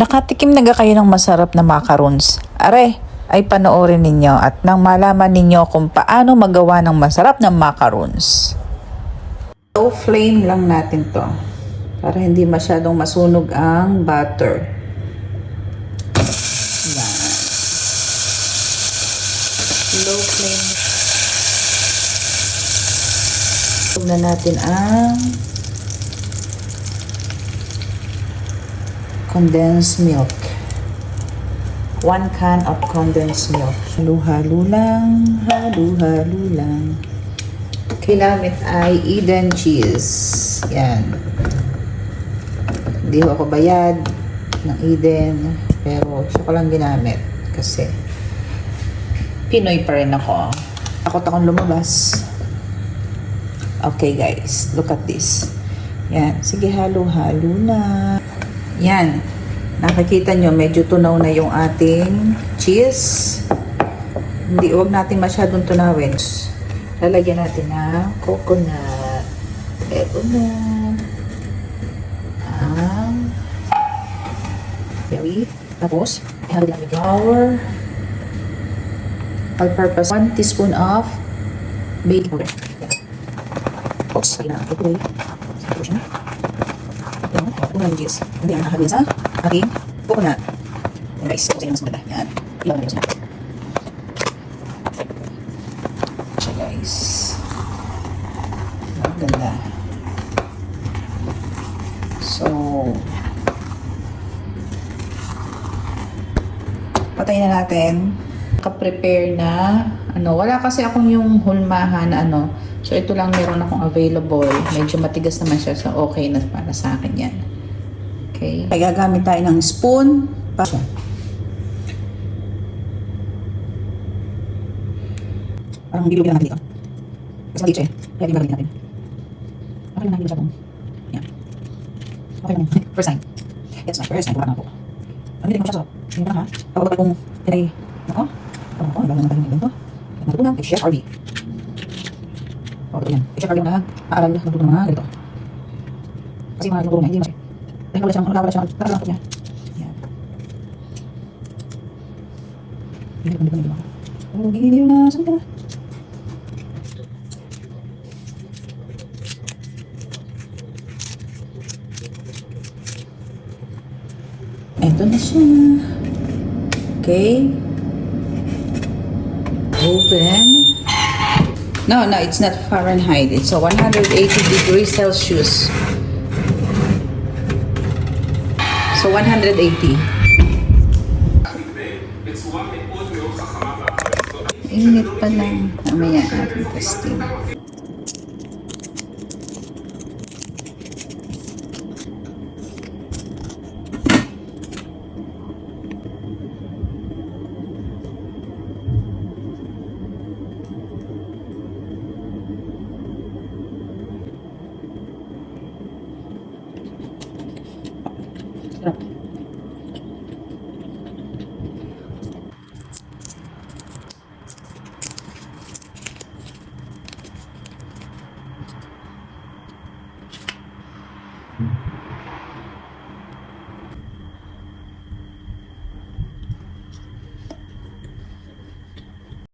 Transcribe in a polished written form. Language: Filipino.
Nakatikim na kayo ng masarap na macarons? Are, ay panoorin ninyo at nang malaman ninyo kung paano magawa ng masarap na macarons. Low flame lang natin to para hindi masyadong masunog ang butter. Yan. Low flame. Huwag na natin ang condensed milk. 1 can of condensed milk. Halo-halo lang. Halo-halo lang. Kailangan ay Eden cheese. Yan. Hindi ako bayad ng Eden. Pero siya ko lang ginamit. Kasi Pinoy pa rin ako. Takot akong lumabas. Okay guys. Look at this. Yan. Sige, halo-halo na. Yan. Nakikita nyo, medyo tunaw na yung ating cheese. Hindi, huwag natin masyadong tunawin. Lalagyan natin ng coconut. Eto na. Berry. Tapos, ihalo lang yung flour. All-purpose. 1 teaspoon of baking powder. Oops, kaya na. Ito siya. Yung cheese. Hindi ang nakahalo sa ating coconut. Yan guys, so sa'yo mas maganda. Yan. Ilaw na yung snack. Siya guys. Ang ganda. So, patayin na natin. Naka-prepare na. Wala kasi akong yung hulmahan na So, ito lang meron akong available. Medyo matigas naman siya. So, okay na para sa akin yan. Okay. Ay, gagamit tayo ng spoon. Parang bilog lang natin dito. Kasi maliit siya eh. Kaya di ba natin? Okay lang natin siya kung. Yan. Okay lang. First time. It's my first time. Wala na po. Hindi ko siya so. Hindi ko na ha. Kapag kung yan ay. Ako. Nagbago naman tayo ng ganito. Natutunan. Kay Chef RV. Ito yan. Kay Chef RV na aaral natutunan mga ganito. Kasi mga natutunan hindi masaya. Dahil wala siyang talagang niya. Yan. Hindi ko. Oh, ginigiw na. Saan ka na? Ito na siya. Okay. Open. No, it's not Fahrenheit. It's a 180 degrees Celsius. So 180. Init pa lang. Mamaya natin testing.